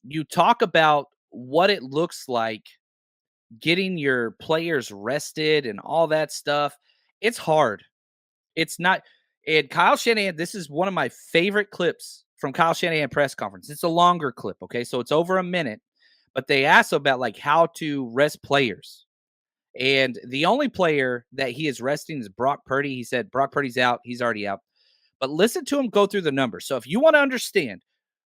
you talk about what it looks like getting your players rested and all that stuff. It's hard. It's not. And Kyle Shanahan, this is one of my favorite clips from Kyle Shanahan press conference. It's a longer clip, okay? So it's over a minute, but they asked about like how to rest players. And the only player that he is resting is Brock Purdy. He said Brock Purdy's out. He's already out. But listen to him go through the numbers. So if you want to understand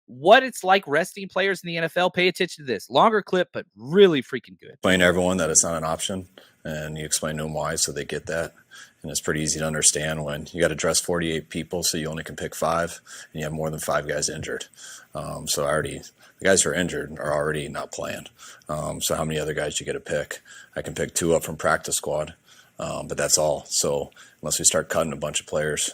what it's like resting players in the NFL, pay attention to this. Longer clip, but really freaking good. Explain to everyone that it's not an option, and you explain to them why so they get that. And it's pretty easy to understand when you got to dress 48 people, so you only can pick 5, and you have more than 5 guys injured. So the guys who are injured are already not playing. So how many other guys do you get to pick? I can pick 2 up from practice squad, but that's all. So unless we start cutting a bunch of players,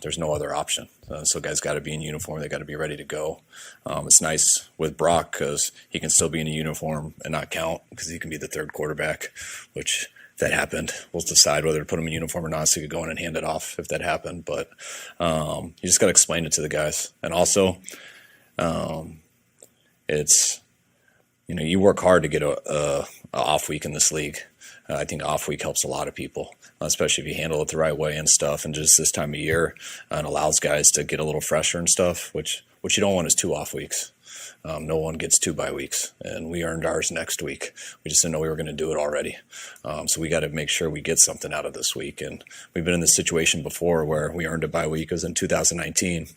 there's no other option. So guys got to be in uniform. They got to be ready to go. It's nice with Brock because he can still be in a uniform and not count because he can be the third quarterback, which if that happened, we'll decide whether to put him in uniform or not so he could go in and hand it off if that happened. But you just got to explain it to the guys. And also, it's, you work hard to get a off week in this league. I think off week helps a lot of people, especially if you handle it the right way and stuff. And just this time of year, and allows guys to get a little fresher and stuff, which you don't want is 2 off weeks. No one gets 2 bye weeks, and we earned ours next week. We just didn't know we were going to do it already. So we got to make sure we get something out of this week. And we've been in this situation before where we earned a bye week. It was in 2019.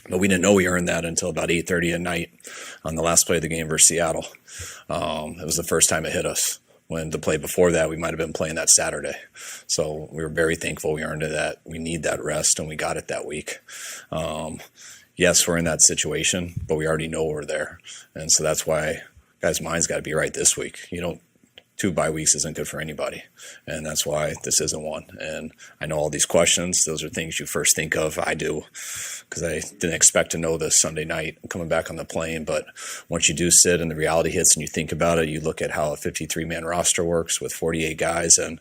But we didn't know we earned that until about 8:30 at night on the last play of the game versus Seattle. It was the first time it hit us. When the play before that, we might have been playing that Saturday. So we were very thankful we earned that. We need that rest, and we got it that week. Yes, we're in that situation, but we already know we're there. And so that's why guys' minds got to be right this week. 2 bye weeks isn't good for anybody. And that's why this isn't one. And I know all these questions. Those are things you first think of. I do, because I didn't expect to know this Sunday night coming back on the plane. But once you do sit and the reality hits and you think about it, you look at how a 53-man roster works with 48 guys and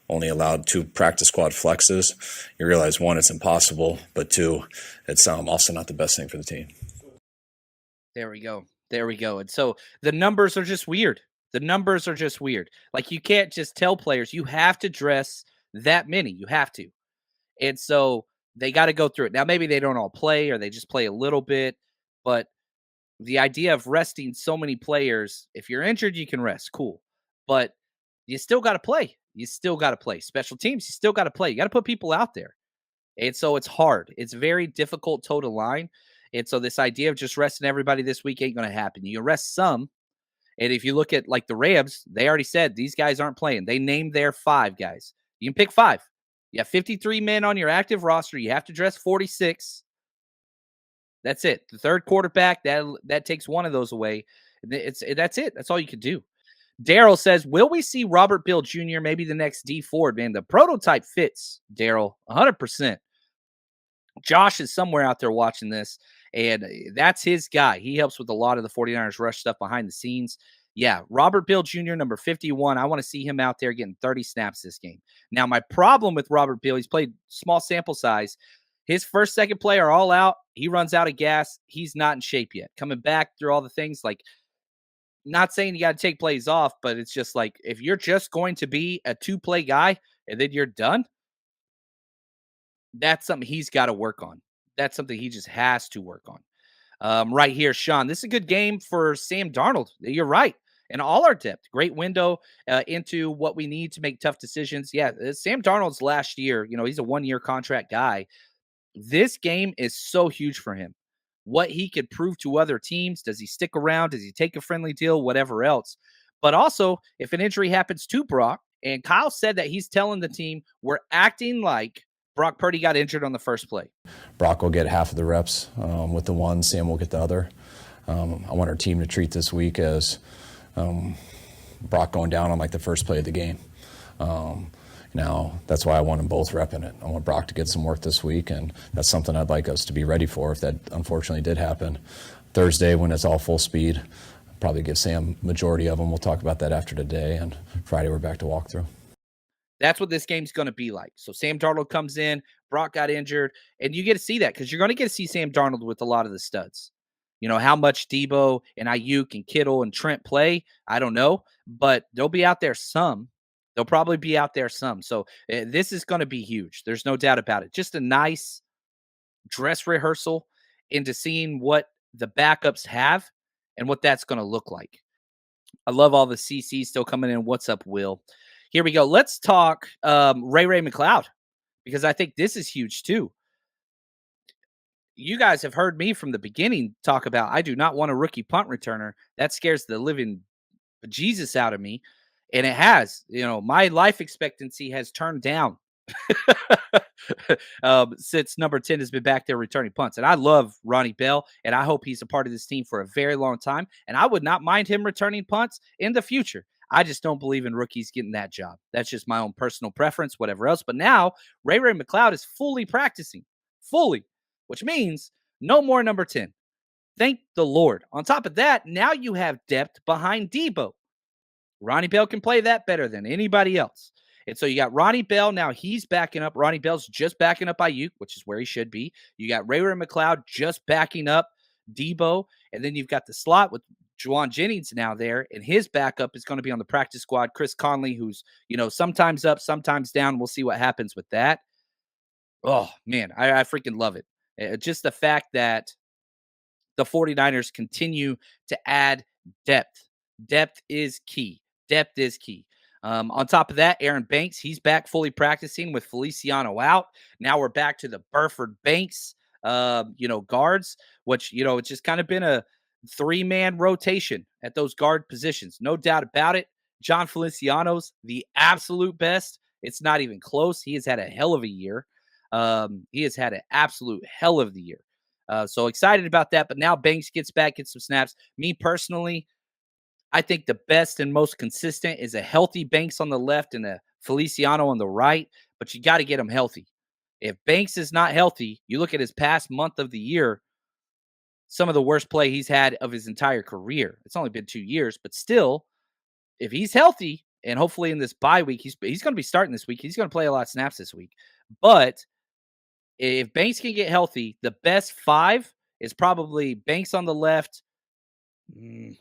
only allowed 2 practice squad flexes. You realize, 1, it's impossible, but 2, it's also not the best thing for the team. There we go. And so the numbers are just weird. Like, you can't just tell players you have to dress that many. You have to. And so they got to go through it. Now, maybe they don't all play or they just play a little bit, but the idea of resting so many players, if you're injured, you can rest. Cool. But you still got to play. Special teams, you still got to play. You got to put people out there. And so it's hard. It's very difficult toe to line. And so this idea of just resting everybody this week ain't going to happen. You rest some. And if you look at like the Rams, they already said these guys aren't playing. They named their 5 guys. You can pick 5. You have 53 men on your active roster. You have to dress 46. That's it. The third quarterback, that takes one of those away. That's it. That's all you can do. Daryl says, will we see Robert Bill Jr., maybe the next D Ford? Man, the prototype fits, Daryl, 100%. Josh is somewhere out there watching this, and that's his guy. He helps with a lot of the 49ers rush stuff behind the scenes. Yeah, Robert Bill Jr., number 51. I want to see him out there getting 30 snaps this game. Now, my problem with Robert Bill, he's played small sample size. His first, second play are all out. He runs out of gas. He's not in shape yet. Coming back through all the things, like, not saying you got to take plays off, but it's just like, if you're just going to be a 2-play guy and then you're done, that's something he's got to work on. That's something he just has to work on. Right here, Sean, this is a good game for Sam Darnold. You're right. And all our depth, great window into what we need to make tough decisions. Yeah, Sam Darnold's last year, he's a 1-year contract guy. This game is so huge for him. What he could prove to other teams. Does he stick around? Does he take a friendly deal? Whatever else. But also, if an injury happens to Brock, and Kyle said that he's telling the team, we're acting like Brock Purdy got injured on the first play. Brock will get half of the reps with the one. Sam will get the other. I want our team to treat this week as Brock going down on like the first play of the game. Now, that's why I want them both repping it. I want Brock to get some work this week, and that's something I'd like us to be ready for if that unfortunately did happen. Thursday, when it's all full speed, probably give Sam majority of them. We'll talk about that after today, and Friday we're back to walkthrough. That's what this game's going to be like. So Sam Darnold comes in, Brock got injured, and you get to see that because you're going to get to see Sam Darnold with a lot of the studs. How much Debo and Ayuk and Kittle and Trent play, I don't know, but they'll be out there some. They'll probably be out there some. So this is going to be huge. There's no doubt about it. Just a nice dress rehearsal into seeing what the backups have and what that's going to look like. I love all the CC still coming in. What's up, Will? Here we go. Let's talk Ray McLeod, because I think this is huge too. You guys have heard me from the beginning talk about I do not want a rookie punt returner. That scares the living Jesus out of me. And it has. My life expectancy has turned down since number 10 has been back there returning punts. And I love Ronnie Bell, and I hope he's a part of this team for a very long time. And I would not mind him returning punts in the future. I just don't believe in rookies getting that job. That's just my own personal preference, whatever else. But now Ray McLeod is fully practicing, fully, which means no more number 10. Thank the Lord. On top of that, now you have depth behind Debo. Ronnie Bell can play that better than anybody else. And so you got Ronnie Bell. Now he's backing up. Ronnie Bell's just backing up Ayuk, which is where he should be. You got Ray McLeod just backing up Debo. And then you've got the slot with Juwan Jennings now there. And his backup is going to be on the practice squad, Chris Conley, who's, sometimes up, sometimes down. We'll see what happens with that. Oh, man, I freaking love it. Just the fact that the 49ers continue to add depth. Depth is key. Depth is key. On top of that, Aaron Banks, he's back fully practicing with Feliciano out. Now we're back to the Burford Banks, guards, which, it's just kind of been a 3-man rotation at those guard positions. No doubt about it. John Feliciano's the absolute best. It's not even close. He has had a hell of a year. He has had an absolute hell of the year. So excited about that. But now Banks gets back, gets some snaps. Me personally, I think the best and most consistent is a healthy Banks on the left and a Feliciano on the right, but you got to get them healthy. If Banks is not healthy, you look at his past month of the year, some of the worst play he's had of his entire career. It's only been 2 years, but still, if he's healthy, and hopefully in this bye week, he's going to be starting this week. He's going to play a lot of snaps this week. But if Banks can get healthy, the best 5 is probably Banks on the left. The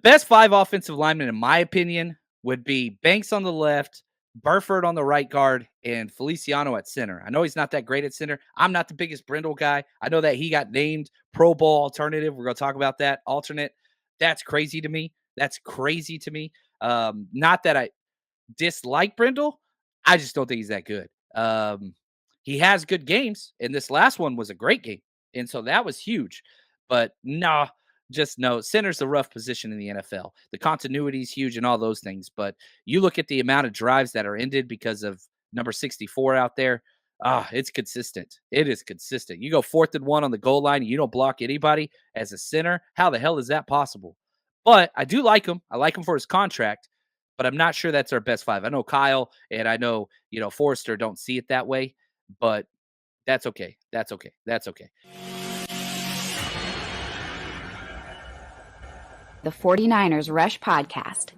best 5 offensive linemen, in my opinion, would be Banks on the left, Burford on the right guard, and Feliciano at center. I know he's not that great at center. I'm not the biggest Brindle guy. I know that he got named Pro Bowl alternative. We're going to talk about that. Alternate. That's crazy to me. Not that I dislike Brindle. I just don't think he's that good. He has good games, and this last one was a great game. And so that was huge. But no, center's the rough position in the NFL. The continuity is huge and all those things. But you look at the amount of drives that are ended because of number 64 out there. It's consistent. It is consistent. You go 4th and 1 on the goal line and you don't block anybody as a center. How the hell is that possible? But I do like him. I like him for his contract, but I'm not sure that's our best 5. I know Kyle and I know, Forrester don't see it that way, but that's okay. That's okay. The 49ers Rush Podcast.